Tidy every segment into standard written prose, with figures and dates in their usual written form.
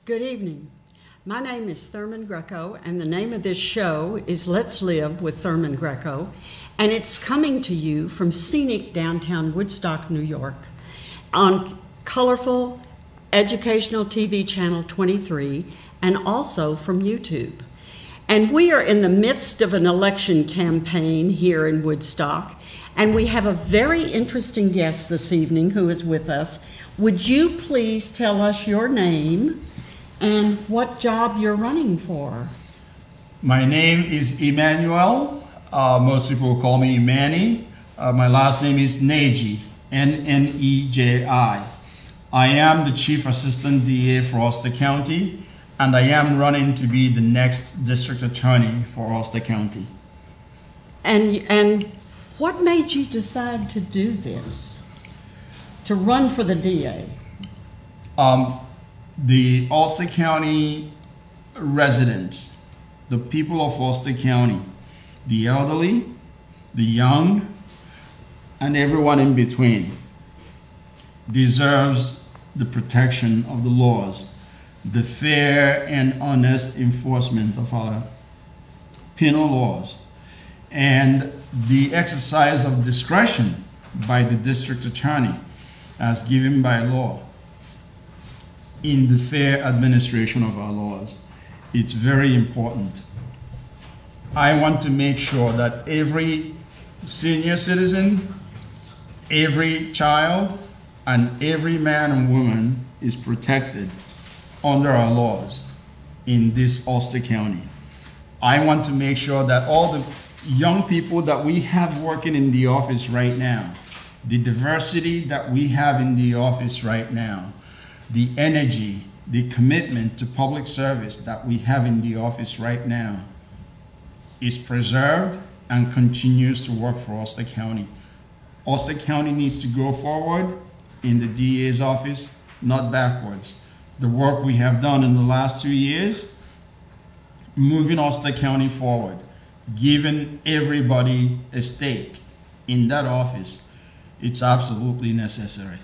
Good evening. My name is Thurman Greco, and the name of this show is Let's Live with Thurman Greco, and it's coming to you from scenic downtown Woodstock, New York, on colorful educational TV channel 23, and also from YouTube. And we are in the midst of an election campaign here in Woodstock, and we have a very interesting guest this evening who is with us. Would you please tell us your name and what job you're running for? My name is Emmanuel. Most people will call me Manny. My last name is Nneji, N-N-E-J-I. I am the Chief Assistant DA for Ulster County, and I am running to be the next District Attorney for Ulster County. And what made you decide to do this, to run for the DA? The Ulster County residents, the people of Ulster County, the elderly, the young, and everyone in between deserves the protection of the laws, the fair and honest enforcement of our penal laws, and the exercise of discretion by the district attorney as given by law in the fair administration of our laws. It's very important. I want to make sure that every senior citizen, every child, and every man and woman is protected under our laws in this Ulster County. I want to make sure that all the young people that we have working in the office right now, the diversity that we have in the office right now, the energy, the commitment to public service that we have in the office right now is preserved and continues to work for Ulster County. Ulster County needs to go forward in the DA's office, not backwards. The work we have done in the last 2 years, moving Ulster County forward, giving everybody a stake in that office, it's absolutely necessary.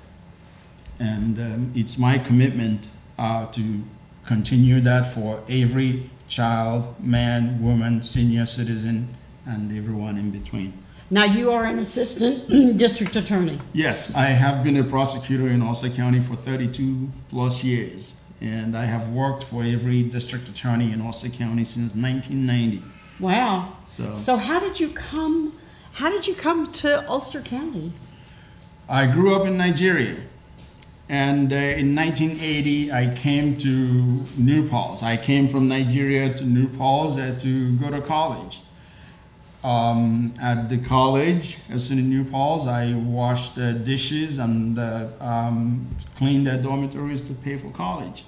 And it's my commitment to continue that for every child, man, woman, senior citizen, and everyone in between. Now, you are an assistant district attorney. Yes, I have been a prosecutor in Ulster County for 32 plus years, and I have worked for every district attorney in Ulster County since 1990. Wow. So how did you come to Ulster County? I grew up in Nigeria, and in 1980 I came to New Paltz. I came from Nigeria to New Paltz to go to college. At the college, as in New Paltz, I washed dishes and cleaned the dormitories to pay for college.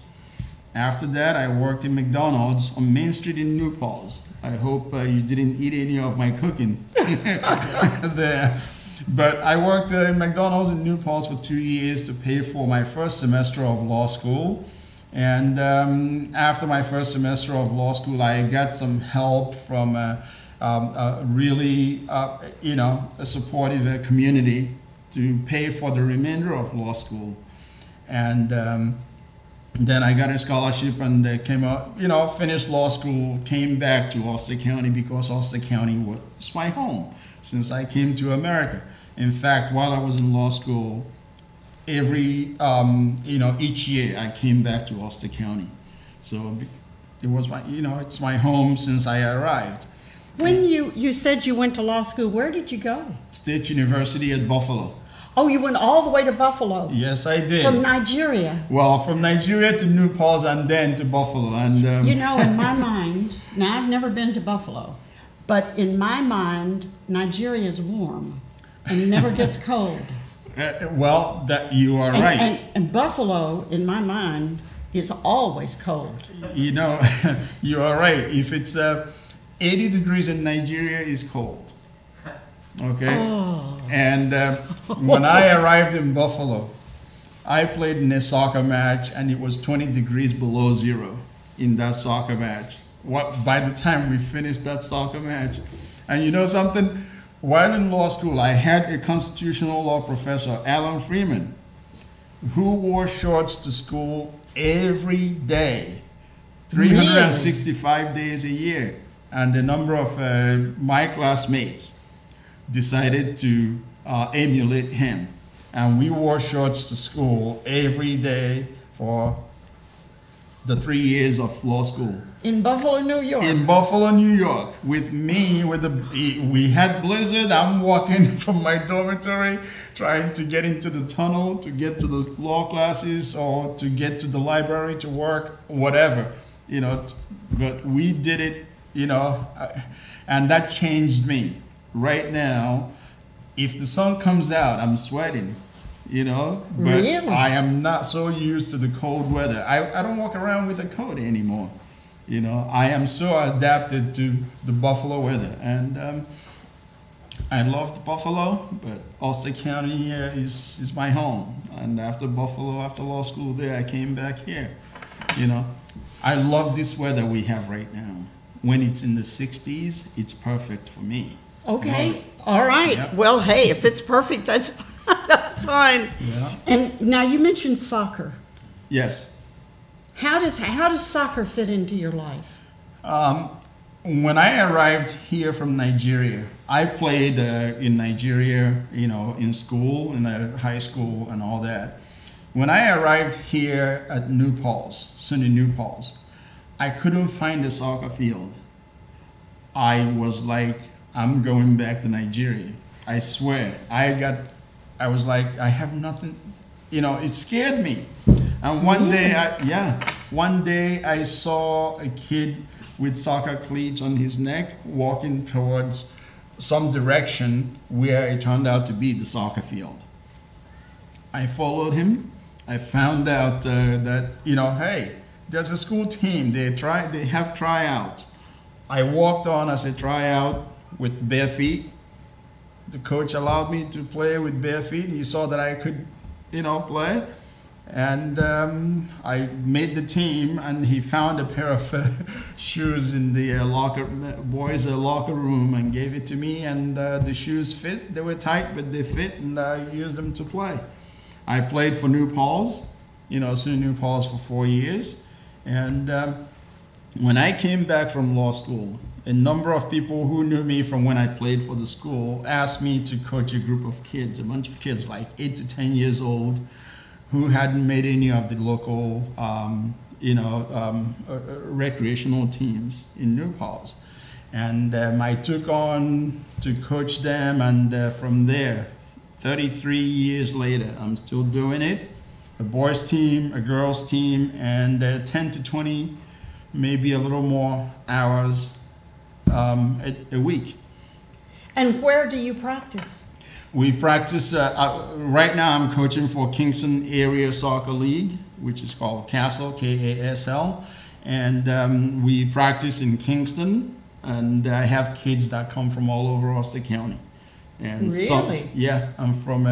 After that, I worked in McDonald's on Main Street in New Paltz. I hope you didn't eat any of my cooking there. But I worked in McDonald's in New Paltz for 2 years to pay for my first semester of law school. And after my first semester of law school, I got some help from really, a supportive community to pay for the remainder of law school. And then I got a scholarship and came out, finished law school, came back to Ulster County because Ulster County was my home since I came to America. In fact, while I was in law school, each year I came back to Ulster County. So it was my, it's my home since I arrived. When you said you went to law school, where did you go? State University at Buffalo. Oh, you went all the way to Buffalo? Yes, I did. From Nigeria? Well, from Nigeria to New Paltz and then to Buffalo. And in my mind, now I've never been to Buffalo, but in my mind, Nigeria is warm and never gets cold. Well, you are right. And Buffalo, in my mind, is always cold. You are right. If it's 80 degrees in Nigeria is cold. Okay? Oh. And when I arrived in Buffalo, I played in a soccer match and it was 20 degrees below zero in that soccer match. By the time we finished that soccer match, and you know something? While in law school, I had a constitutional law professor, Alan Freeman, who wore shorts to school every day, 365 days a year. And a number of my classmates decided to emulate him. And we wore shorts to school every day for the 3 years of law school. In Buffalo, New York. In Buffalo, New York, with me, we had blizzard. I'm walking from my dormitory, trying to get into the tunnel, to get to the law classes, or to get to the library to work, whatever, but we did it, and that changed me. Right now, if the sun comes out, I'm sweating. But really? I am not so used to the cold weather. I don't walk around with a coat anymore. I am so adapted to the Buffalo weather. And I loved Buffalo, but Ulster County is my home. And after Buffalo, after law school there, I came back here. I love this weather we have right now. When it's in the 60s, it's perfect for me. Okay, all right. Yep. Well, hey, if it's perfect, that's fine. Yeah. And now you mentioned soccer. Yes. How does soccer fit into your life? When I arrived here from Nigeria, I played in Nigeria, in school, in high school and all that. When I arrived here at New Paltz, SUNY New Paltz, I couldn't find a soccer field. I was like, I'm going back to Nigeria. I swear. I was like, I have nothing, it scared me. And one day I saw a kid with soccer cleats on his neck walking towards some direction where it turned out to be the soccer field. I followed him. I found out that, hey, there's a school team. They have tryouts. I walked on as a tryout with bare feet. The coach allowed me to play with bare feet. He saw that I could, play. And I made the team, and he found a pair of shoes in the boys' locker room and gave it to me. And the shoes fit. They were tight, but they fit, and I used them to play. I played for New Paltz, SUNY New Paltz for 4 years. And when I came back from law school, a number of people who knew me from when I played for the school asked me to coach a group of kids, a bunch of kids like 8 to 10 years old, who hadn't made any of the local, recreational teams in New Paltz. And I took on to coach them, and from there, 33 years later, I'm still doing it. A boys team, a girls team, and 10 to 20, maybe a little more hours a week. And where do you practice? We practice, right now I'm coaching for Kingston Area Soccer League, which is called CASL, K-A-S-L. And we practice in Kingston, and I have kids that come from all over Ulster County. And really? I'm from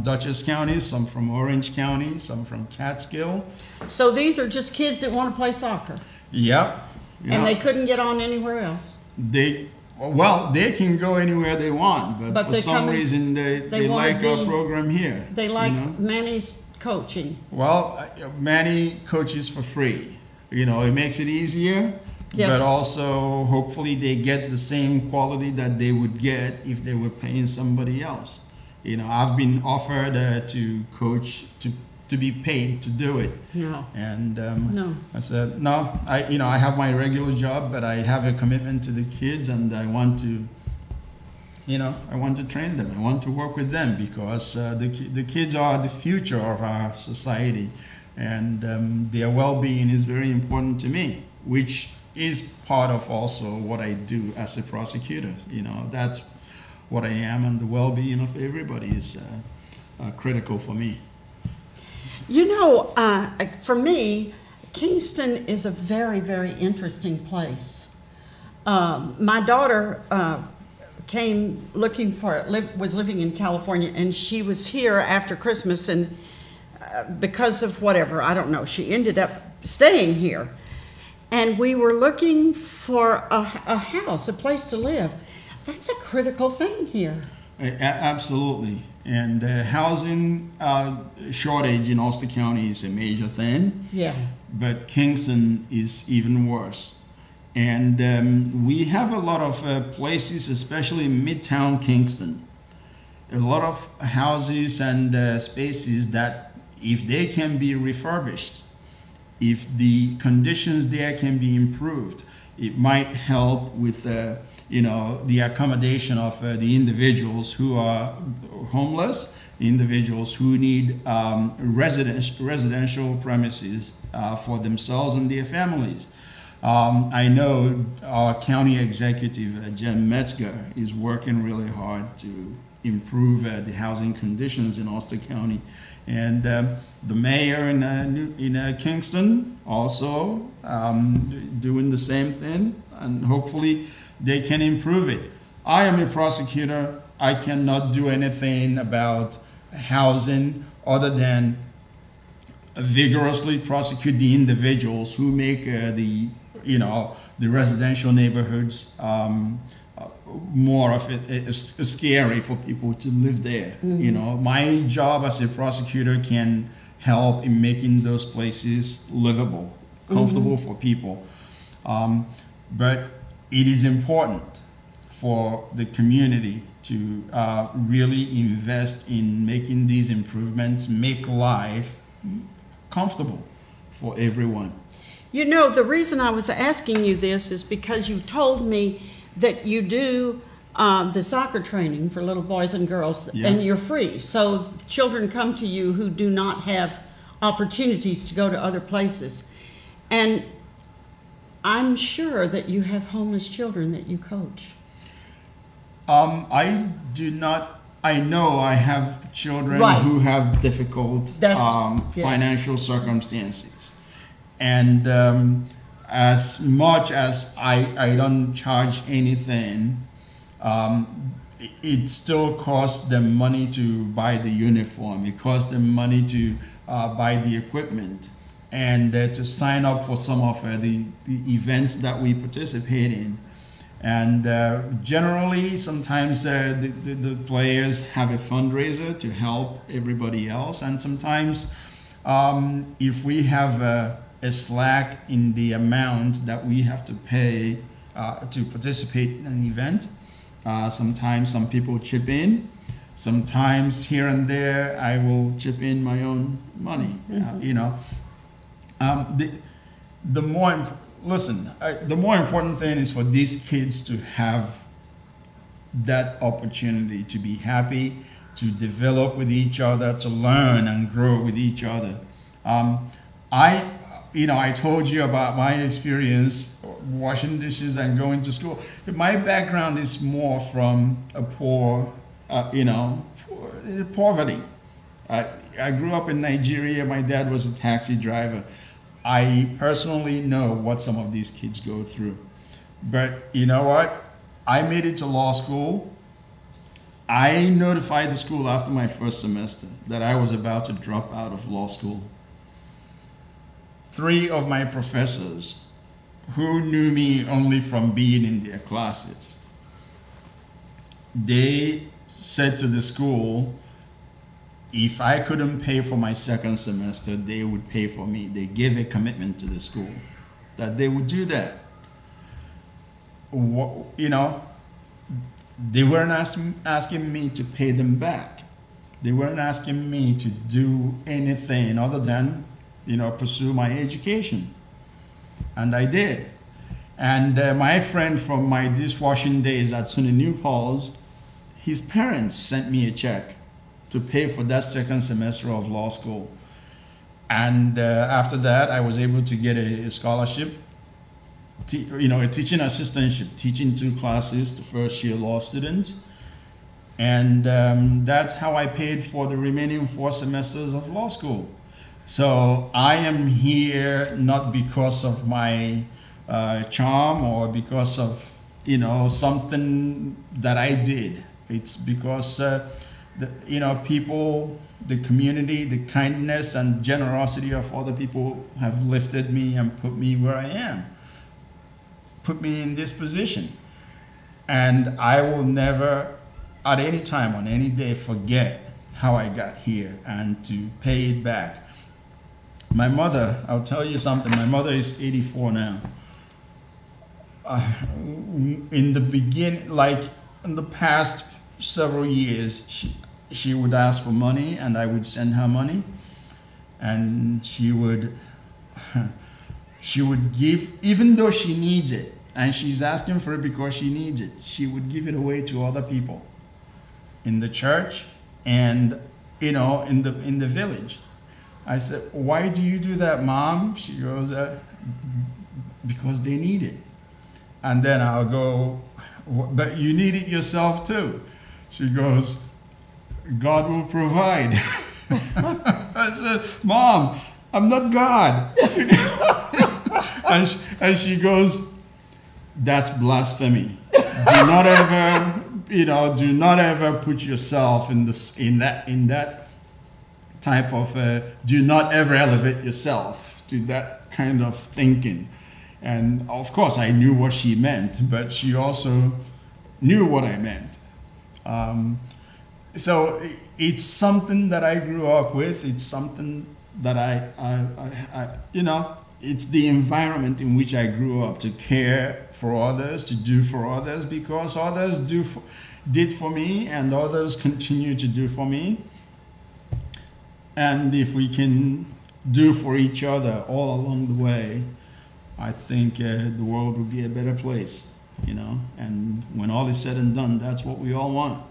Dutchess County, some from Orange County, some from Catskill. So these are just kids that want to play soccer? Yep. And they couldn't get on anywhere else? They can go anywhere they want, but for some reason they like our program here. They like Manny's coaching. Well, Manny coaches for free. It makes it easier, but also hopefully they get the same quality that they would get if they were paying somebody else. I've been offered to coach, to be paid to do it. No. And no. I said, no, I have my regular job, but I have a commitment to the kids, and I want to, I want to train them. I want to work with them, because the kids are the future of our society, and their well-being is very important to me, which is part of also what I do as a prosecutor. That's what I am, and the well-being of everybody is critical for me. For me, Kingston is a very, very interesting place. My daughter came looking for it, was living in California, and she was here after Christmas, and because of whatever, I don't know, she ended up staying here. And we were looking for a house, a place to live. That's a critical thing here. Absolutely. And housing shortage in Ulster County is a major thing. Yeah. But Kingston is even worse. And we have a lot of places, especially in Midtown Kingston, a lot of houses and spaces that if they can be refurbished, if the conditions there can be improved, it might help with the accommodation of the individuals who are homeless, the individuals who need residential premises for themselves and their families. I know our county executive, Jen Metzger, is working really hard to improve the housing conditions in Ulster County. And the mayor in Kingston also doing the same thing, and hopefully they can improve it. I am a prosecutor. I cannot do anything about housing other than vigorously prosecute the individuals who make the residential neighborhoods more of it scary for people to live there. Mm-hmm. My job as a prosecutor can help in making those places livable, comfortable mm-hmm. for people. But it is important for the community to really invest in making these improvements, make life comfortable for everyone. The reason I was asking you this is because you told me that you do the soccer training for little boys and girls, yeah. and you're free. So children come to you who do not have opportunities to go to other places. And I'm sure that you have homeless children that you coach. I do not. I know I have children right. who have difficult financial circumstances. And as much as I don't charge anything, it still costs them money to buy the uniform. It costs them money to buy the equipment and to sign up for some of the events that we participate in. And generally, sometimes the players have a fundraiser to help everybody else. And sometimes if we have a slack in the amount that we have to pay to participate in an event, sometimes some people chip in. Sometimes here and there, I will chip in my own money. Mm-hmm. The more important thing is for these kids to have that opportunity to be happy, to develop with each other, to learn and grow with each other. I told you about my experience washing dishes and going to school. My background is more from a poverty. I grew up in Nigeria. My dad was a taxi driver. I personally know what some of these kids go through. But you know what? I made it to law school. I notified the school after my first semester that I was about to drop out of law school. 3 of my professors, who knew me only from being in their classes, they said to the school, if I couldn't pay for my second semester, they would pay for me. They gave a commitment to the school that they would do that. They weren't asking me to pay them back. They weren't asking me to do anything other than, pursue my education. And I did. And my friend from my dishwashing days at SUNY New Paltz, his parents sent me a check to pay for that second semester of law school. And after that, I was able to get a scholarship, a teaching assistantship, teaching 2 classes to first-year law students. And that's how I paid for the remaining 4 semesters of law school. So I am here not because of my charm or because of, something that I did. It's because people, the community, the kindness and generosity of other people have lifted me and put me where I am, put me in this position. And I will never at any time, on any day, forget how I got here and to pay it back. My mother, I'll tell you something, my mother is 84 now. In the beginning, like in the past several years, she would ask for money and I would send her money, and she would give, even though she needs it and she's asking for it because she needs it, she would give it away to other people in the church and, you know, in the village. I said, why do you do that, Mom? She goes, because they need it. And then I'll go, but you need it yourself too. She goes, God will provide. I said, Mom, I'm not God. And she goes, that's blasphemy. Do not ever, do not ever put yourself in that type of, do not ever elevate yourself to that kind of thinking. And of course I knew what she meant, but she also knew what I meant. So it's something that I grew up with. It's something that I it's the environment in which I grew up, to care for others, to do for others, because others did for me and others continue to do for me. And if we can do for each other all along the way, I think the world will be a better place, and when all is said and done, that's what we all want,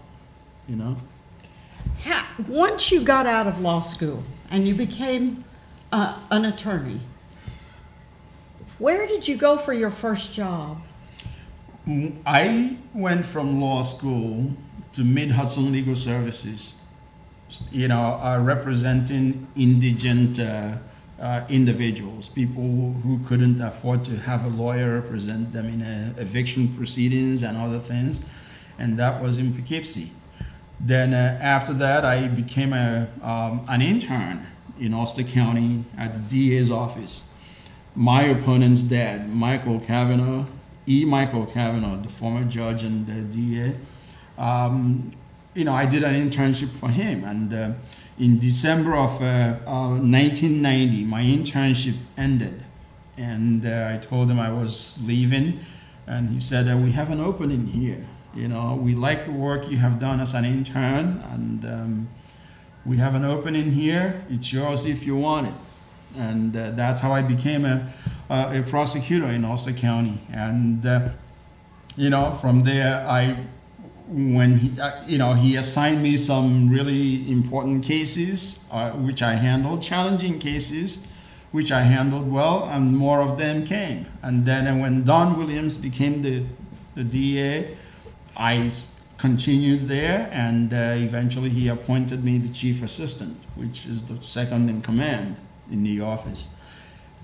Once you got out of law school and you became an attorney, where did you go for your first job? I went from law school to Mid-Hudson Legal Services, representing indigent individuals, people who couldn't afford to have a lawyer represent them in eviction proceedings and other things, and that was in Poughkeepsie. Then after that, I became an intern in Ulster County at the DA's office. My opponent's dad, Michael Cavanaugh, Michael Cavanaugh, the former judge and the DA, I did an internship for him, and in December of 1990, my internship ended, and I told him I was leaving, and he said, we have an opening here. We like the work you have done as an intern, and we have an opening here. It's yours if you want it. And that's how I became a prosecutor in Ulster County. And, from there, when he assigned me some really important cases, which I handled, challenging cases, which I handled well, and more of them came. And then when Don Williams became the DA, I continued there, and eventually he appointed me the chief assistant, which is the second in command in the office.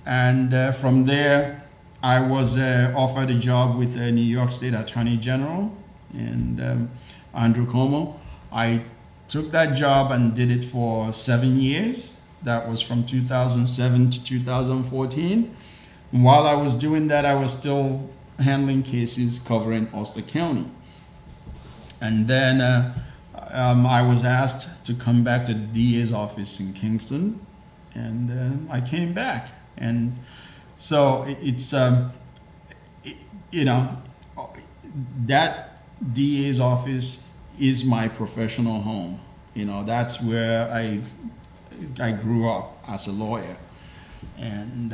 And from there, I was offered a job with the New York State Attorney General, and Andrew Cuomo. I took that job and did it for 7 years. That was from 2007 to 2014. And while I was doing that, I was still handling cases covering Ulster County. And then I was asked to come back to the DA's office in Kingston, and I came back. And so it's, that DA's office is my professional home. That's where I grew up as a lawyer, and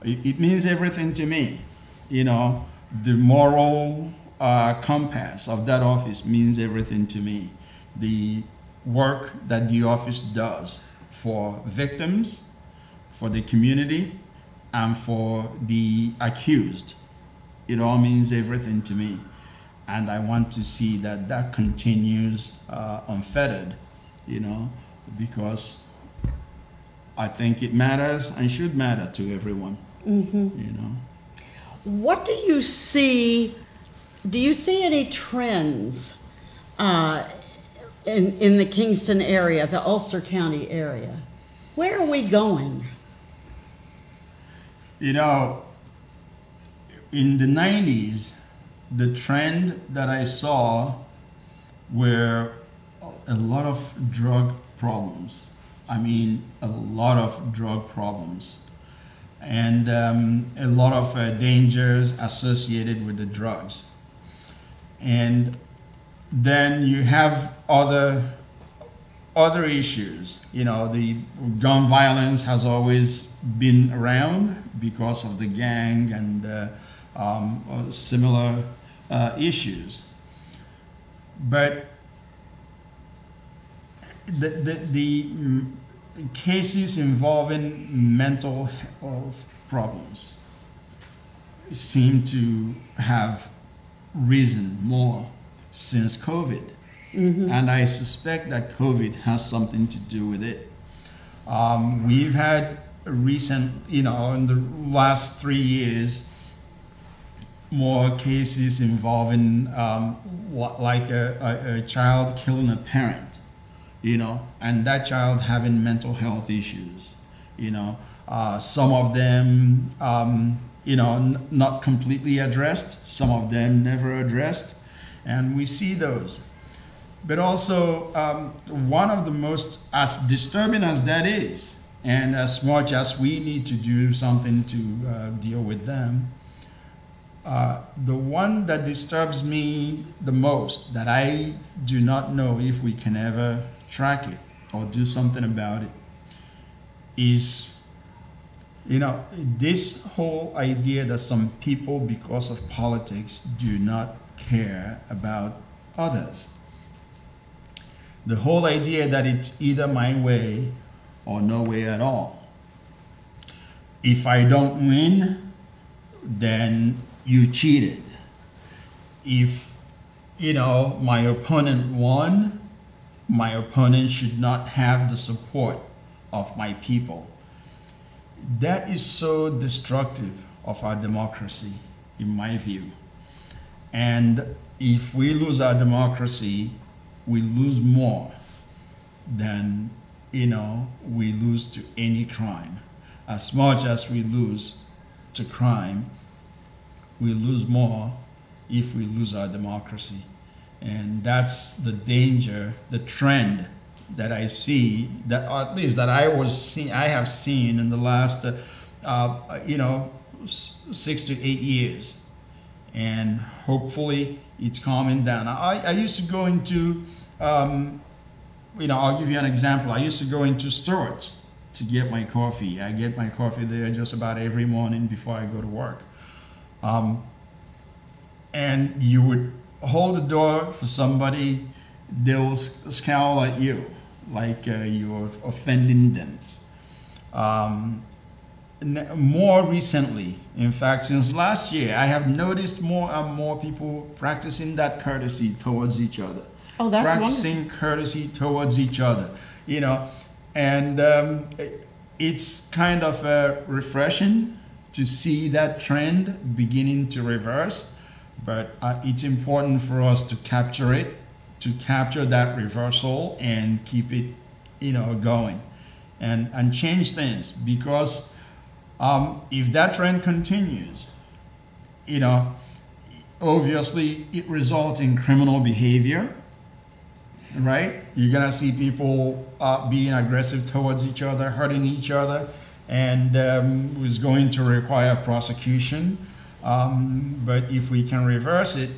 it means everything to me. The moral compass of that office means everything to me. The work that the office does for victims, for the community, and for the accused, it all means everything to me. And I want to see that continues unfettered, because I think it matters and should matter to everyone. Mm-hmm. What do you see? Do you see any trends in the Kingston area, the Ulster County area? Where are we going? In the 90s, the trend that I saw where a lot of drug problems, I mean, a lot of drug problems, and a lot of dangers associated with the drugs. And then you have other issues. You know, the gun violence has always been around because of the gang and similar issues. But the cases involving mental health problems seem to have risen more since COVID. Mm-hmm. And I suspect that COVID has something to do with it. We've had in the last 3 years, more cases involving like a child killing a parent, and that child having mental health issues, some of them, not completely addressed, some of them never addressed, and we see those. But also, one of the most, as disturbing as that is, and as much as we need to do something to deal with them, the one that disturbs me the most, that I do not know if we can ever track it or do something about it, is, this whole idea that some people, because of politics, do not care about others. The whole idea that it's either my way or no way at all. If I don't win, then you cheated. If, my opponent won, my opponent should not have the support of my people. That is so destructive of our democracy, in my view. And if we lose our democracy, we lose more than, we lose to any crime. As much as we lose to crime, we lose more if we lose our democracy. And that's the danger, the trend that I see, that at least that I have seen in the last, 6 to 8 years. And hopefully it's calming down. I used to go into, I'll give you an example. I used to go into Stewart's to get my coffee. I get my coffee there just about every morning before I go to work. And you would hold the door for somebody, they'll scowl at you like you're offending them. More recently, in fact, since last year, I have noticed more and more people practicing that courtesy towards each other. Oh, that's practicing wonderful. Courtesy towards each other, and it's kind of refreshing to see that trend beginning to reverse. But it's important for us to capture it, to capture that reversal and keep it, going, and change things, because if that trend continues, obviously it results in criminal behavior, right? You're gonna see people being aggressive towards each other, hurting each other, and it's going to require prosecution. But if we can reverse it,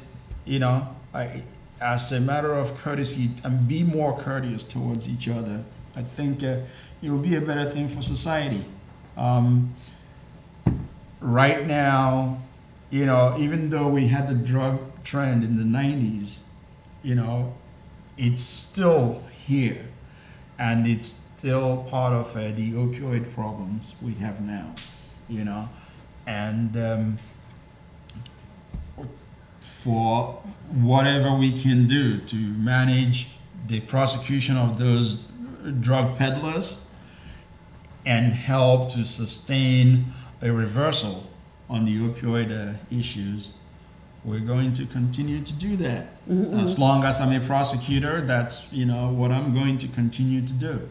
as a matter of courtesy, and be more courteous towards each other, I think it will be a better thing for society. Right now, even though we had the drug trend in the 90s, it's still here, and it's still part of the opioid problems we have now, and for whatever we can do to manage the prosecution of those drug peddlers and help to sustain a reversal on the opioid issues, we're going to continue to do that. Mm-hmm. As long as I'm a prosecutor, that's what I'm going to continue to do.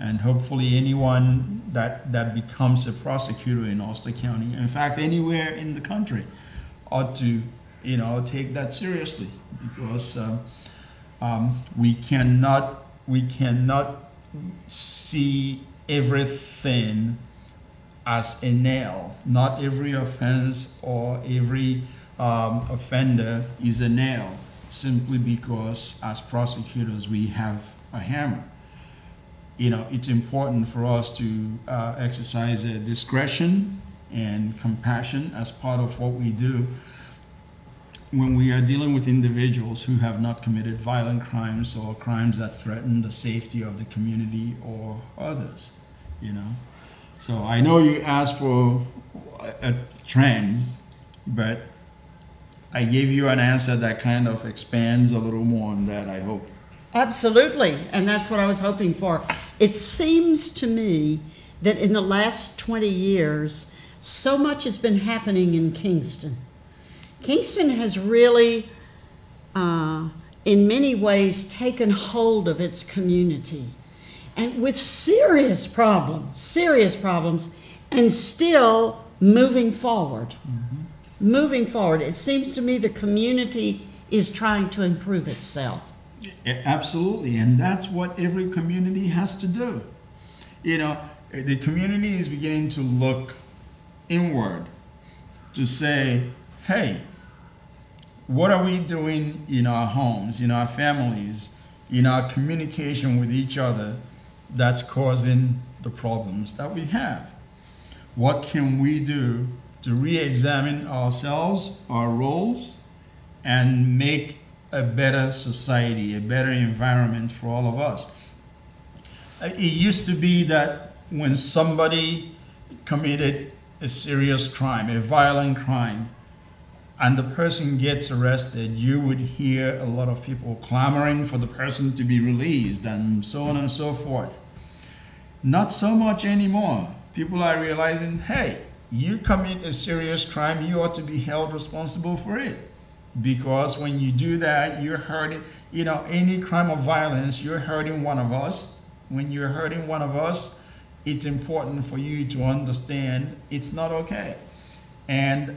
And hopefully anyone that becomes a prosecutor in Ulster County, in fact anywhere in the country, ought to take that seriously, because We cannot see everything as a nail. Not every offense or every offender is a nail, simply because as prosecutors we have a hammer. You know, it's important for us to exercise discretion and compassion as part of what we do when we are dealing with individuals who have not committed violent crimes or crimes that threaten the safety of the community or others, you know. So I know you asked for a trend, but I gave you an answer that kind of expands a little more on that, I hope. Absolutely, and that's what I was hoping for. It seems to me that in the last 20 years, so much has been happening in Kingston. Kingston has really, in many ways, taken hold of its community, and with serious problems, and still moving forward. Moving forward. It seems to me the community is trying to improve itself. Absolutely, and that's what every community has to do. You know, the community is beginning to look inward to say, hey, what are we doing in our homes, in our families, in our communication with each other that's causing the problems that we have? What can we do to re-examine ourselves, our roles, and make a better society, a better environment for all of us? It used to be that when somebody committed a serious crime, a violent crime, and the person gets arrested, you would hear a lot of people clamoring for the person to be released and so on and so forth. Not so much anymore. People are realizing, hey, you commit a serious crime, you ought to be held responsible for it. Because when you do that, you're hurting, you know, any crime of violence, you're hurting one of us. When you're hurting one of us, it's important for you to understand it's not okay. And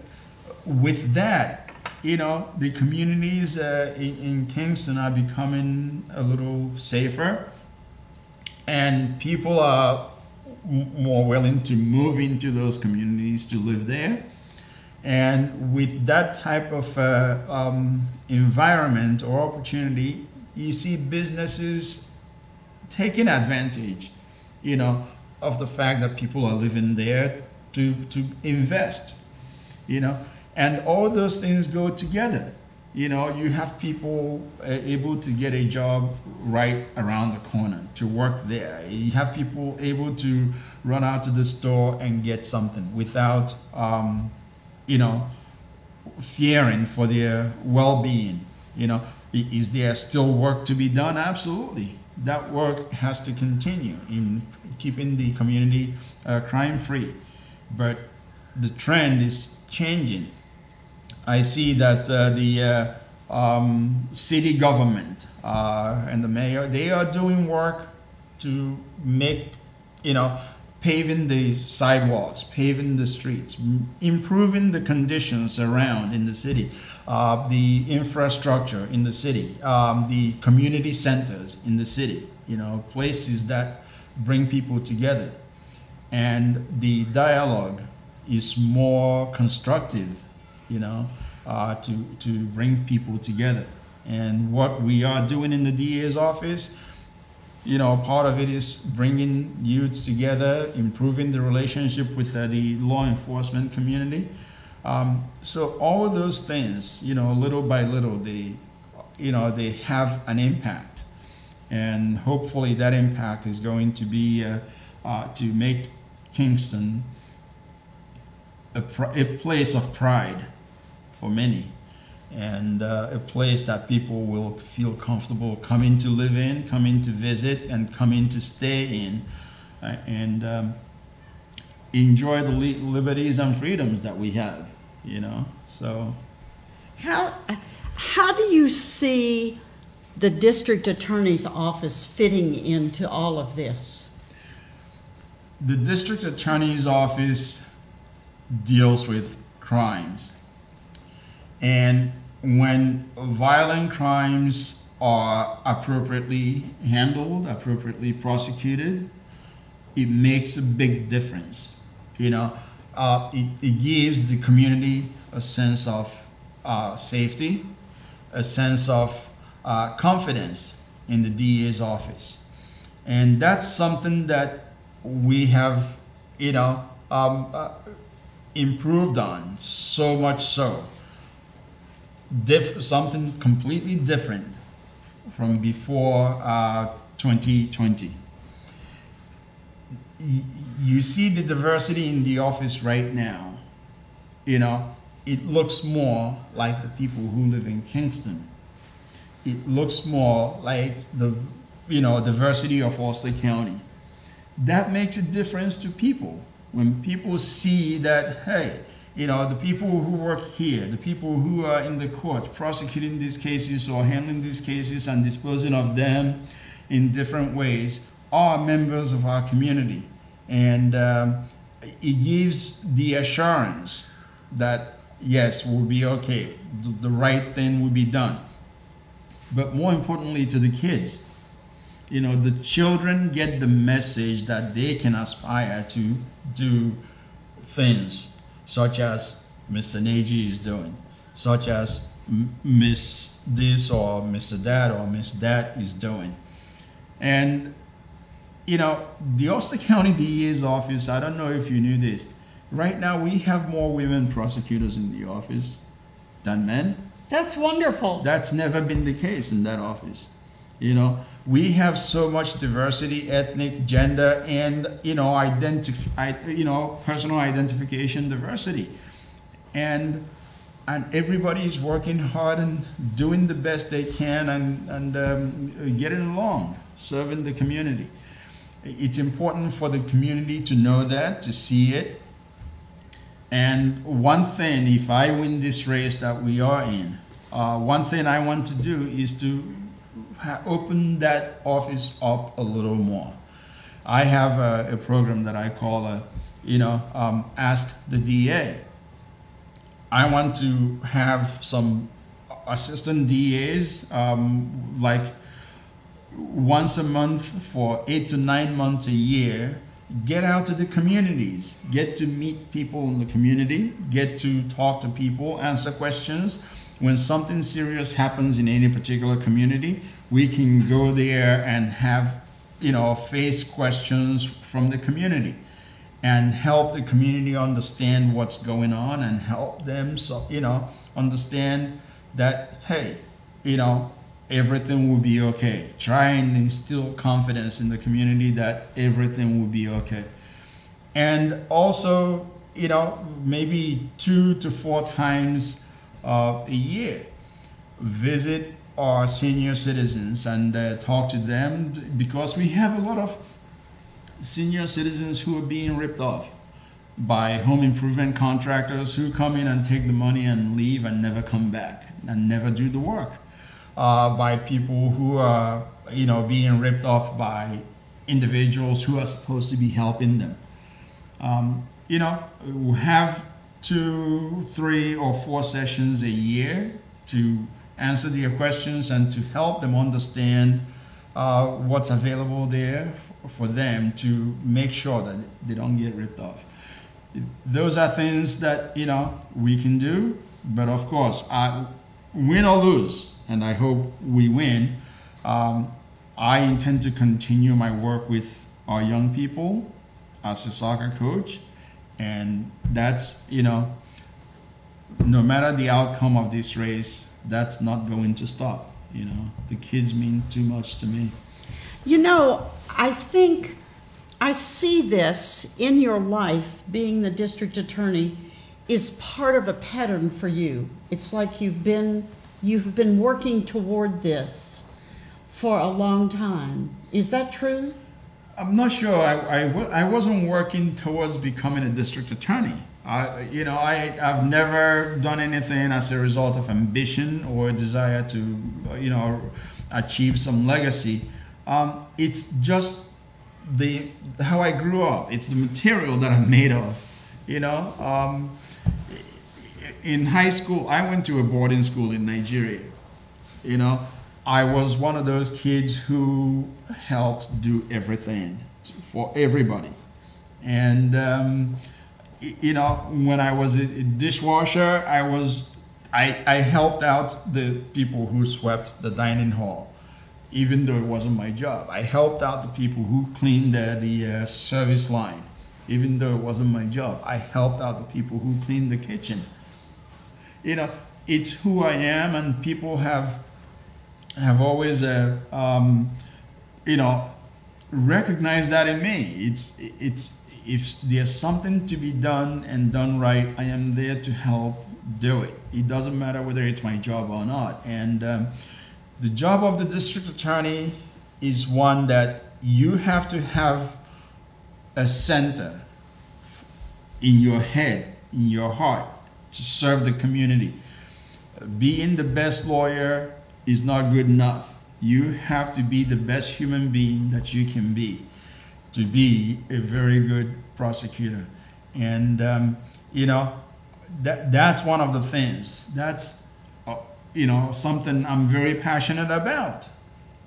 with that, you know, the communities in Kingston are becoming a little safer, and people are more willing to move into those communities to live there. And with that type of environment or opportunity, you see businesses taking advantage, you know, of the fact that people are living there to invest, you know. And all those things go together. You know, you have people able to get a job right around the corner, to work there. You have people able to run out to the store and get something without, you know, fearing for their well-being. You know, is there still work to be done? Absolutely. That work has to continue in keeping the community crime-free. But the trend is changing. I see that the city government and the mayor, they are doing work to make, you know, paving the sidewalks, paving the streets, improving the conditions around in the city, the infrastructure in the city, the community centers in the city, you know, places that bring people together. And the dialogue is more constructive, you know, to bring people together. And what we are doing in the DA's office, you know, part of it is bringing youths together, improving the relationship with the law enforcement community. So all of those things, you know, little by little, they have an impact. And hopefully that impact is going to be to make Kingston a place of pride for many, and a place that people will feel comfortable coming to live in, coming to visit, and coming to stay in, and enjoy the liberties and freedoms that we have, you know. So how do you see the district attorney's office fitting into all of this? The district attorney's office deals with crimes. And when violent crimes are appropriately handled, appropriately prosecuted, it makes a big difference. It gives the community a sense of safety, a sense of confidence in the DA's office. And that's something that we have, improved on, so much so. Something completely different from before 2020. You see the diversity in the office right now. It looks more like the people who live in Kingston. It looks more like the diversity of Ulster County. That makes a difference to people. When people see that, hey, the people who work here, the people who are in the court prosecuting these cases or handling these cases and disposing of them in different ways are members of our community. And it gives the assurance that, yes, we'll be okay, the right thing will be done. But more importantly to the kids, the children get the message that they can aspire to do things such as Mr. Nneji is doing, such as Miss this or Mr. that or Miss that is doing. And the Ulster County DA's office, I don't know if you knew this, right now we have more women prosecutors in the office than men. That's wonderful. That's never been the case in that office. We have so much diversity, ethnic, gender, and personal identification diversity, and everybody is working hard and doing the best they can and getting along, serving the community. It's important for the community to know that, to see it. And one thing, if I win this race that we are in, one thing I want to do is to open that office up a little more. I have a program that I call Ask the DA. I want to have some assistant DAs like once a month for 8 to 9 months a year, get out to the communities, get to meet people in the community, get to talk to people, answer questions. When something serious happens in any particular community, we can go there and have, face questions from the community and help the community understand what's going on and help them, understand that, hey, everything will be okay. Try and instill confidence in the community that everything will be okay. And also, maybe 2 to 4 times a year, visit our senior citizens and talk to them, because we have a lot of senior citizens who are being ripped off by home improvement contractors who come in and take the money and leave and never come back and never do the work. By people who are, being ripped off by individuals who are supposed to be helping them. We have 2, 3, or 4 sessions a year to answer their questions and to help them understand what's available there for them to make sure that they don't get ripped off. Those are things that, we can do, but of course, win or lose, and I hope we win, I intend to continue my work with our young people as a soccer coach, and that's, no matter the outcome of this race, that's not going to stop. The kids mean too much to me. I think I see this in your life, being the district attorney, is part of a pattern for you. It's like you've been working toward this for a long time. Is that true? I'm not sure. I wasn't working towards becoming a district attorney. I've never done anything as a result of ambition or a desire to, achieve some legacy. It's just how I grew up. It's the material that I'm made of. In high school, I went to a boarding school in Nigeria. I was one of those kids who helped do everything for everybody. And, you know, when I was a dishwasher, I helped out the people who swept the dining hall, even though it wasn't my job. I helped out the people who cleaned the service line, even though it wasn't my job. I helped out the people who cleaned the kitchen. You know, it's who I am, and people have always, you know, recognized that in me. It's if there's something to be done and done right, I am there to help do it. It doesn't matter whether it's my job or not. And the job of the district attorney is one that you have to have a center in your head, in your heart, to serve the community. Being the best lawyer is not good enough. You have to be the best human being that you can be to be a very good prosecutor. And you know, that's one of the things. That's you know, something I'm very passionate about.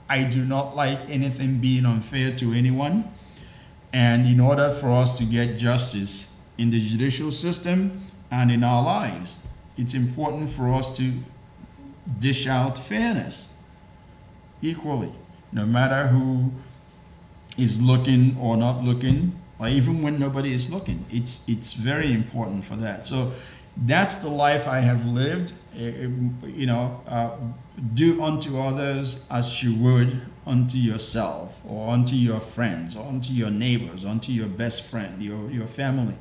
I do not like anything being unfair to anyone. And in order for us to get justice in the judicial system and in our lives, it's important for us to dish out fairness equally, no matter who is looking or not looking, or even when nobody is looking. It's very important for that. So that's the life I have lived. You know, do unto others as you would unto yourself, or unto your friends, or unto your neighbors, unto your best friend, your family.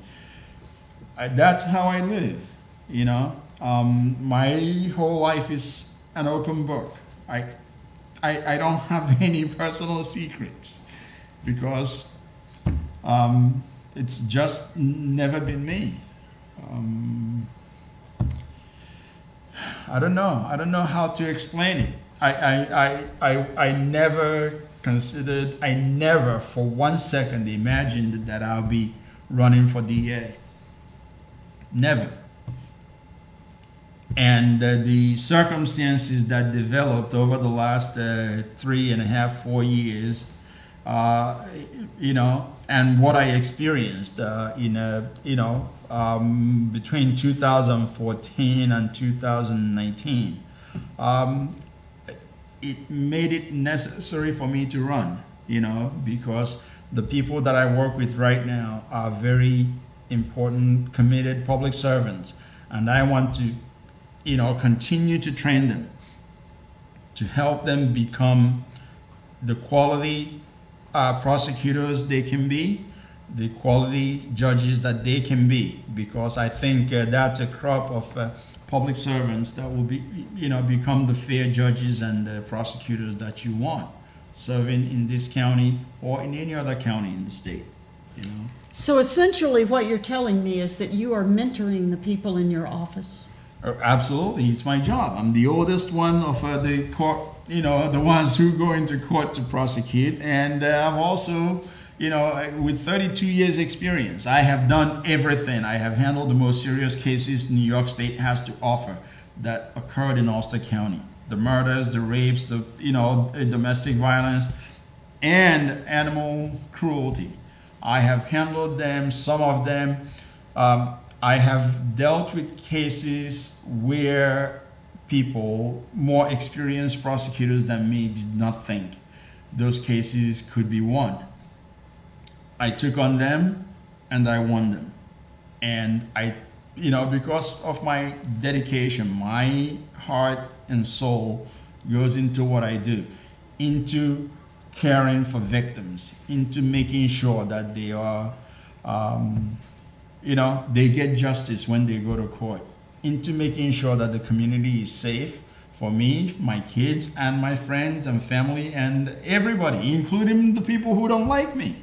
That's how I live. You know, my whole life is an open book. I don't have any personal secrets, because it's just never been me. I don't know how to explain it. I never considered, I never for 1 second imagined that I'll be running for DA. Never. And the circumstances that developed over the last 3.5, 4 years, you know, and what I experienced you know, between 2014 and 2019, it made it necessary for me to run, you know, because the people that I work with right now are very important, committed public servants, and I want to, you know, continue to train them, to help them become the quality prosecutors they can be, the quality judges that they can be, because I think that's a crop of public servants that will be, you know, become the fair judges and prosecutors that you want serving in this county or in any other county in the state, you know. So essentially what you're telling me is that you are mentoring the people in your office. Absolutely, it's my job. I'm the oldest one of the court, you know, the ones who go into court to prosecute. And I've also, you know, with 32 years experience, I have done everything. I have handled the most serious cases New York State has to offer that occurred in Ulster County. The murders, the rapes, the, you know, domestic violence, and animal cruelty. I have handled them, some of them. I have dealt with cases where people, more experienced prosecutors than me, did not think those cases could be won. I took on them and I won them. And I, you know, because of my dedication, my heart and soul goes into what I do, into caring for victims, into making sure that they are, you know, they get justice when they go to court, into making sure that the community is safe for me, my kids, and my friends and family and everybody, including the people who don't like me.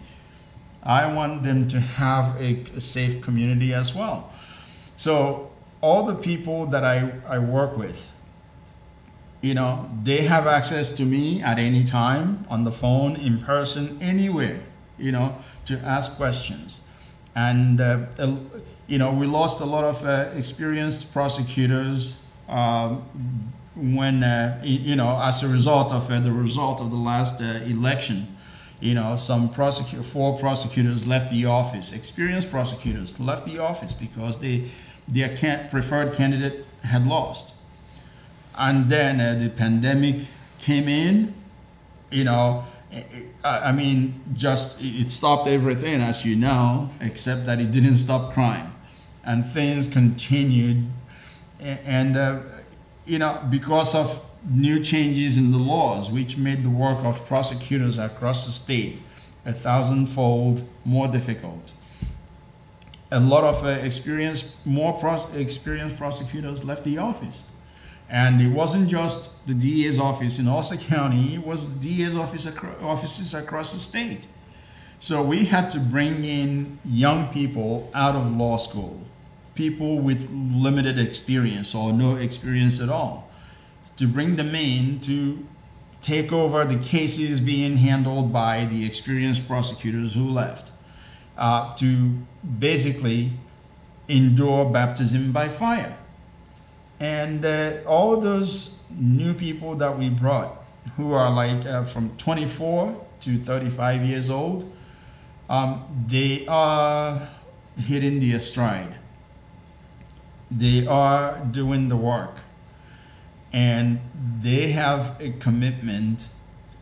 I want them to have a safe community as well. So all the people that I work with, you know, they have access to me at any time, on the phone, in person, anywhere, you know, to ask questions. And, you know, we lost a lot of experienced prosecutors when as a result of the last election, four prosecutors left the office. Experienced prosecutors left the office because their preferred candidate had lost. And then the pandemic came in. It stopped everything, as you know, except that it didn't stop crime, and things continued. And because of new changes in the laws, which made the work of prosecutors across the state 1,000-fold more difficult. A lot of experienced prosecutors left the office. And it wasn't just the DA's office in Ulster County, it was the DA's offices across the state. So we had to bring in young people out of law school, people with limited experience or no experience at all, to bring them in to take over the cases being handled by the experienced prosecutors who left, to basically endure baptism by fire. And all those new people that we brought, who are from 24 to 35 years old, they are hitting their stride. They are doing the work. And they have a commitment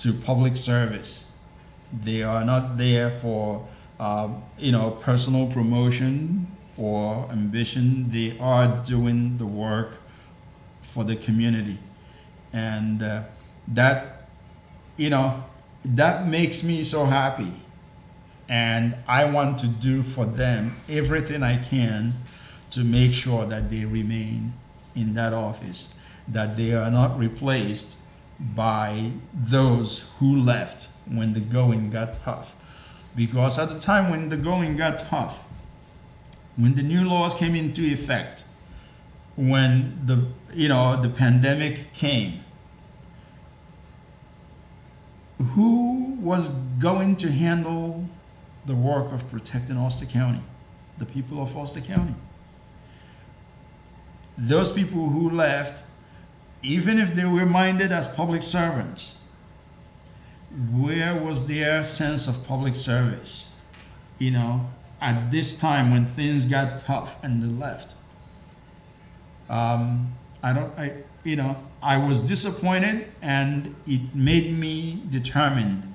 to public service. They are not there for personal promotion or ambition. They are doing the work for the community. And that makes me so happy. And I want to do for them everything I can to make sure that they remain in that office, that they are not replaced by those who left when the going got tough. Because at the time when the going got tough, when the new laws came into effect, when the pandemic came, who was going to handle the work of protecting Ulster County? The people of Ulster County. Those people who left, even if they were minded as public servants, where was their sense of public service? At this time when things got tough and they left. I was disappointed, and it made me determined.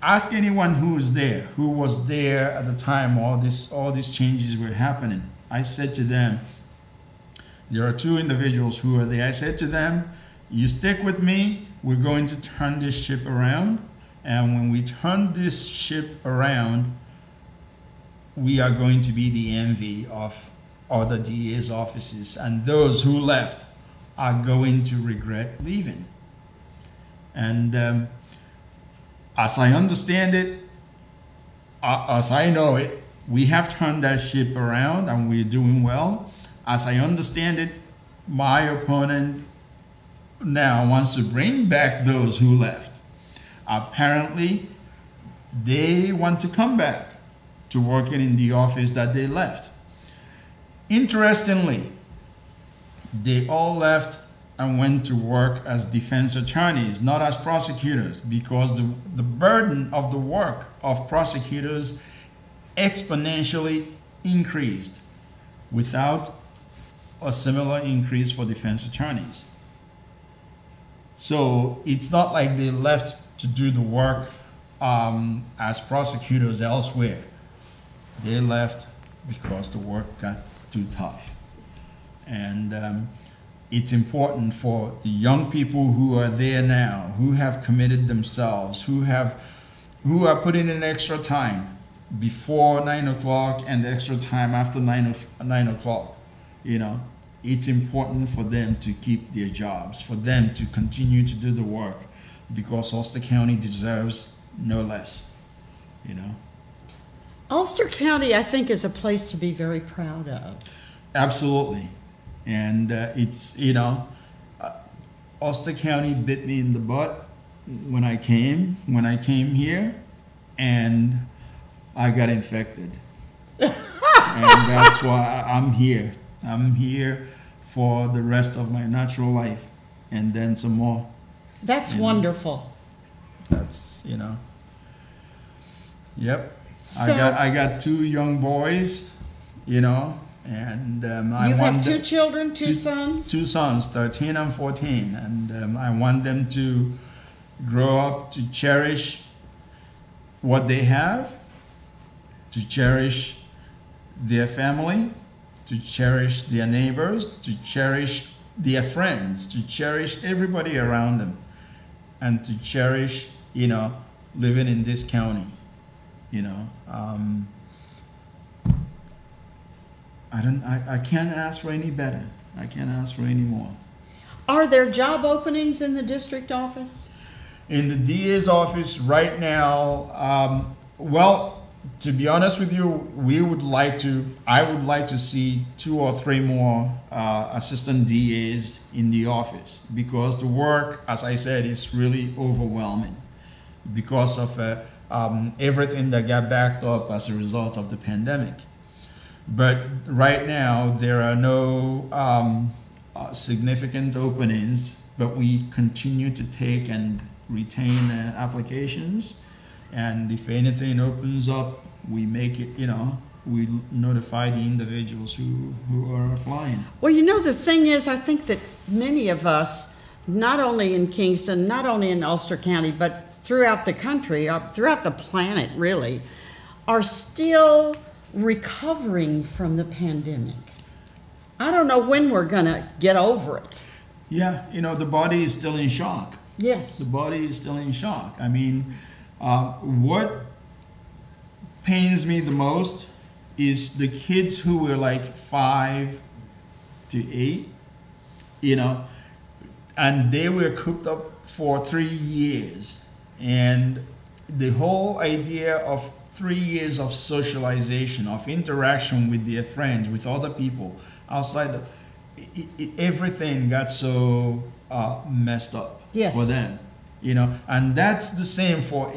Ask anyone who was there at the time all these changes were happening. I said to them, there are two individuals who are there. I said to them, you stick with me, we're going to turn this ship around. And when we turn this ship around, we are going to be the envy of other DA's offices. And those who left are going to regret leaving. And as I understand it, as I know it, we have turned that ship around and we're doing well. As I understand it, my opponent now wants to bring back those who left. Apparently, they want to come back to working in the office that they left. Interestingly, they all left and went to work as defense attorneys, not as prosecutors, because the burden of the work of prosecutors exponentially increased without a similar increase for defense attorneys. So it's not like they left to do the work as prosecutors elsewhere. They left because the work got too tough. And it's important for the young people who are there now, who have committed themselves, who are putting in extra time before 9 o'clock and extra time after 9 o'clock. It's important for them to keep their jobs, for them to continue to do the work, because Ulster County deserves no less. Ulster County, I think, is a place to be very proud of. Absolutely. And Ulster County bit me in the butt when I came here, and I got infected. And that's why I'm here. I'm here for the rest of my natural life, and then some more. That's wonderful. That's, yep. So, I got 2 young boys, and I you want have 2 children, 2 sons? 2 sons, 13 and 14, and I want them to grow up to cherish what they have, to cherish their family, to cherish their neighbors, to cherish their friends, to cherish everybody around them, and to cherish, living in this county. I can't ask for any better. I can't ask for any more. Are there job openings in the district office? In the DA's office right now, well, to be honest with you, I would like to see 2 or 3 more assistant DAs in the office, because the work, as I said, is really overwhelming because of everything that got backed up as a result of the pandemic. But right now, there are no significant openings, but we continue to take and retain applications. And if anything opens up, we make it, we notify the individuals who are applying. Well, the thing is, I think that many of us, not only in Kingston, not only in Ulster County, but throughout the country, throughout the planet, really, are still recovering from the pandemic. I don't know when we're going to get over it. Yeah, the body is still in shock. Yes. The body is still in shock. I mean, what pains me the most is the kids who were like 5 to 8, and they were cooped up for 3 years. And the whole idea of 3 years of socialization, of interaction with their friends, with other people outside, everything got so messed up. Yes. For them, and that's the same for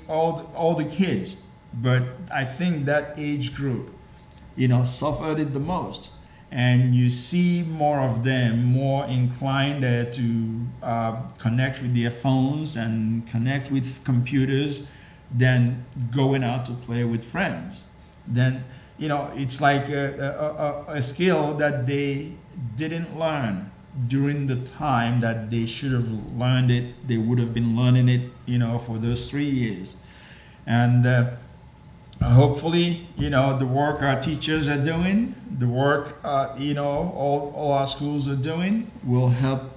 all the kids. But I think that age group, suffered it the most, and you see more of them more inclined to connect with their phones and connect with computers than going out to play with friends. Then it's like a skill that they didn't learn during the time that they should have learned it. They would have been learning it, for those 3 years. And hopefully, the work our teachers are doing, the work, all our schools are doing will help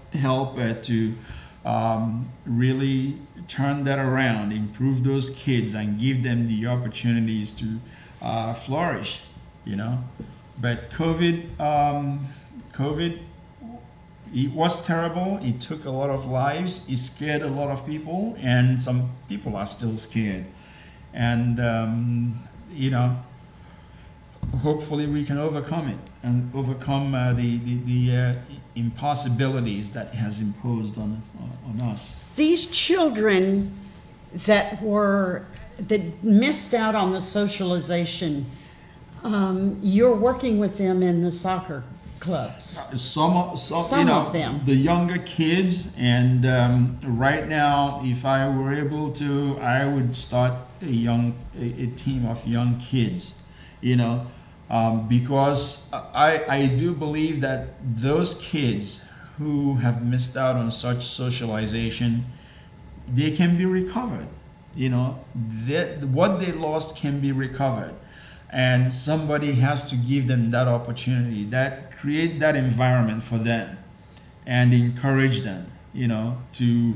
to really turn that around, improve those kids, and give them the opportunities to flourish, But COVID, it was terrible. It took a lot of lives. It scared a lot of people, and some people are still scared. And hopefully we can overcome it and overcome the impossibilities that it has imposed on us. These children that missed out on the socialization, you're working with them in the soccer clubs. Some of them. The younger kids, and right now, if I were able to, I would start a team of young kids, because I do believe that those kids who have missed out on such socialization, they can be recovered. What they lost can be recovered. And somebody has to give them that opportunity, create that environment for them, and encourage them, to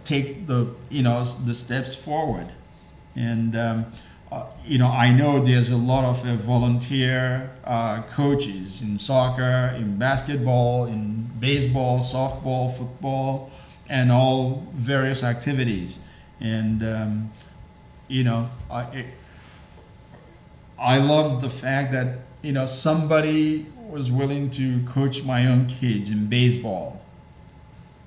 take the steps forward. And I know there's a lot of volunteer coaches in soccer, in basketball, in baseball, softball, football, and all various activities. And I love the fact that somebody was willing to coach my own kids in baseball,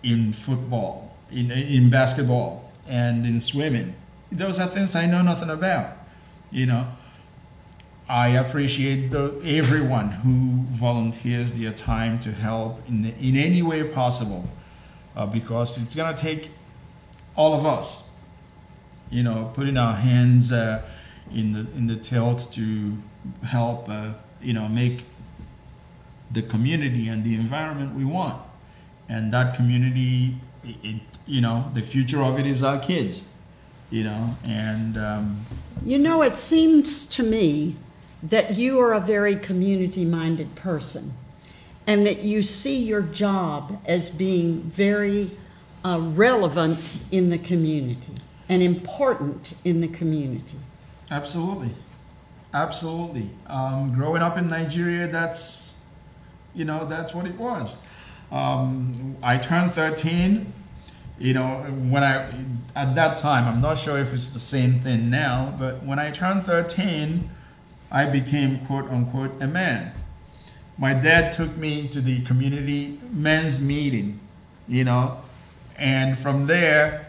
in football, in basketball, and in swimming. Those are things I know nothing about. I appreciate everyone who volunteers their time to help in any way possible, because it's going to take all of us, putting our hands in the tilt to help, make the community and the environment we want. And that community, the future of it is our kids, and... it seems to me that you are a very community-minded person, and that you see your job as being very relevant in the community and important in the community. Absolutely. Absolutely. Growing up in Nigeria, that's what it was. I turned 13, at that time, I'm not sure if it's the same thing now, but when I turned 13, I became, quote unquote, a man. My dad took me to the community men's meeting, and from there,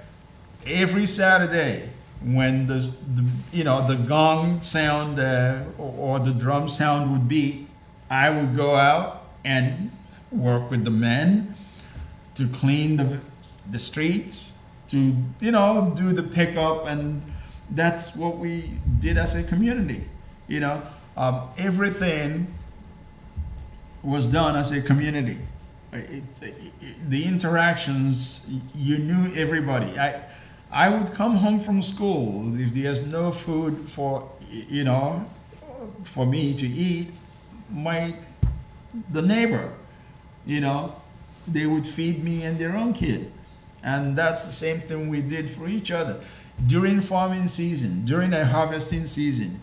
every Saturday, when the gong sound or the drum sound would beat, I would go out and work with the men to clean the streets, to do the pickup, and that's what we did as a community. Everything was done as a community. The interactions, you knew everybody. I would come home from school if there's no food for me to eat. The neighbor, they would feed me and their own kid. And that's the same thing we did for each other. During farming season, during a harvesting season,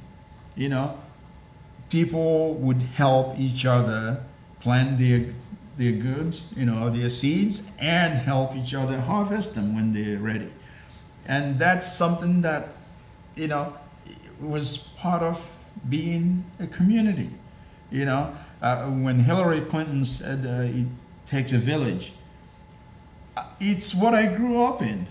people would help each other plant their goods, their seeds, and help each other harvest them when they're ready. And that's something that, was part of being a community. When Hillary Clinton said it takes a village, it's what I grew up in,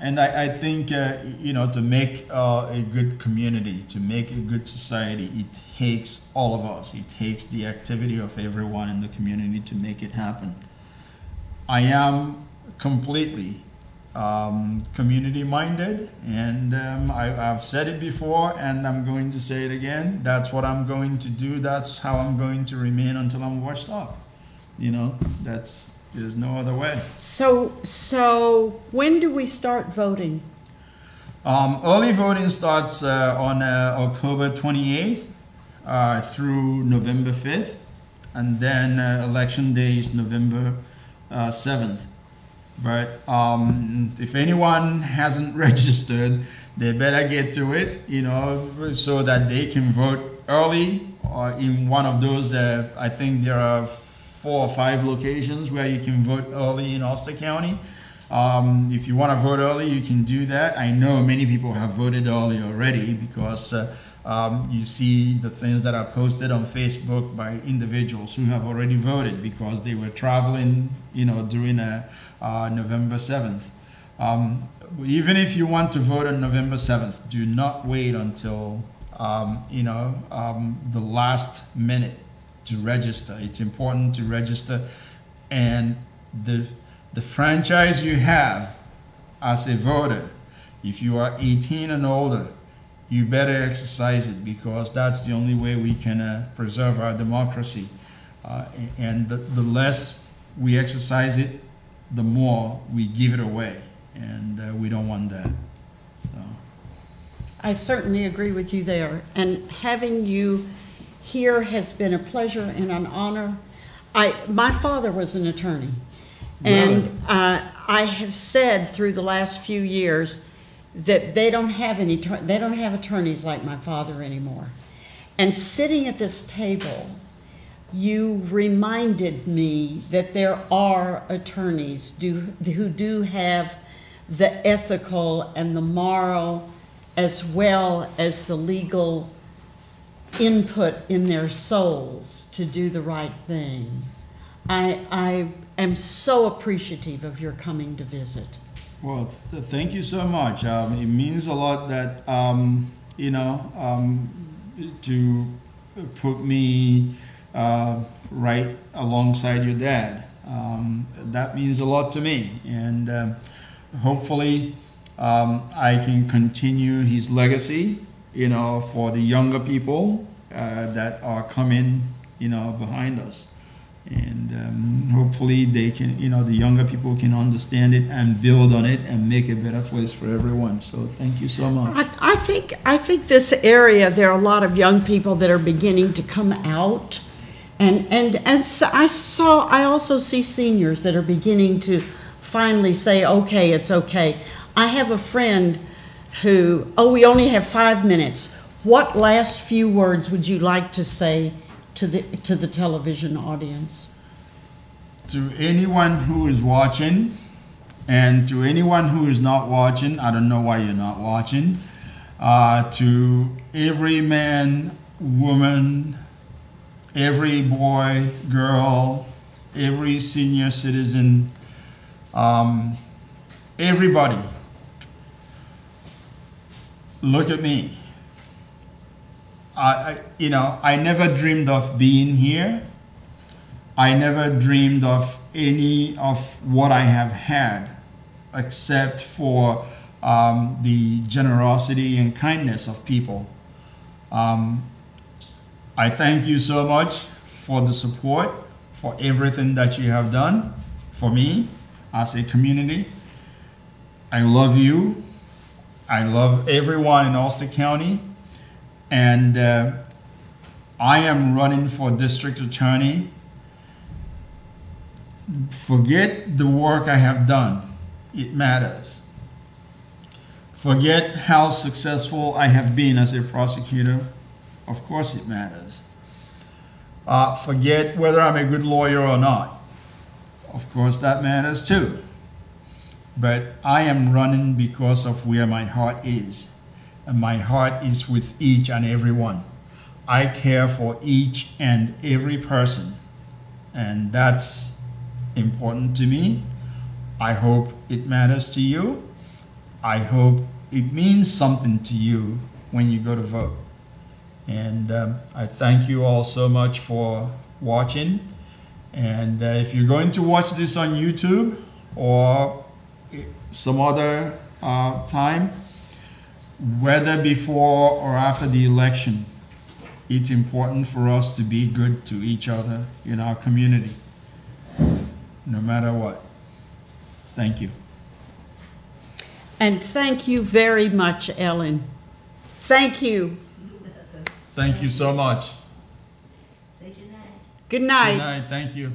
and I think, to make a good community, to make a good society, it takes all of us. It takes the activity of everyone in the community to make it happen. I am completely community-minded, and I've said it before, and I'm going to say it again. That's what I'm going to do. That's how I'm going to remain until I'm washed up. There's no other way. So when do we start voting? Early voting starts on October 28th through November 5th, and then election day is November 7th. But if anyone hasn't registered, they better get to it, so that they can vote early or in one of those. I think there are 4 or 5 locations where you can vote early in Ulster County. If you want to vote early, you can do that. I know many people have voted early already because you see the things that are posted on Facebook by individuals who have already voted because they were traveling, during November 7th. Even if you want to vote on November 7th, do not wait until the last minute to register. It's important to register, and the franchise you have as a voter, if you are 18 and older, you better exercise it, because that's the only way we can preserve our democracy. And the less we exercise it, the more we give it away, and we don't want that. So I certainly agree with you there, and having you here has been a pleasure and an honor. My father was an attorney, and really? I have said through the last few years that they don't have attorneys like my father anymore. And sitting at this table, you reminded me that there are attorneys who do have the ethical and the moral, as well as the legal input in their souls to do the right thing. I am so appreciative of your coming to visit. Well, thank you so much. It means a lot that, to put me right alongside your dad. That means a lot to me. And hopefully I can continue his legacy, for the younger people that are coming, behind us. And hopefully they can, the younger people can understand it and build on it and make a better place for everyone. So thank you so much. I think this area, there are a lot of young people that are beginning to come out. And as I also see seniors that are beginning to finally say, okay, it's okay. I have a friend who, we only have 5 minutes. What last few words would you like to say to the television audience? To anyone who is watching, and to anyone who is not watching, I don't know why you're not watching, to every man, woman, every boy, girl, every senior citizen, everybody, look at me. I never dreamed of being here. I never dreamed of any of what I have had, except for the generosity and kindness of people. I thank you so much for the support, for everything that you have done for me as a community. I love you. I love everyone in Ulster County. And I am running for district attorney. Forget the work I have done. It matters. Forget how successful I have been as a prosecutor. Of course it matters. Forget whether I'm a good lawyer or not. Of course that matters too. But I am running because of where my heart is. And my heart is with each and every one. I care for each and every person. And that's important to me. I hope it matters to you. I hope it means something to you when you go to vote. And I thank you all so much for watching. And if you're going to watch this on YouTube or some other time, whether before or after the election, it's important for us to be good to each other in our community, no matter what. Thank you. And thank you very much, Ellen. Thank you. Thank you so much. Good night. Good night. Thank you.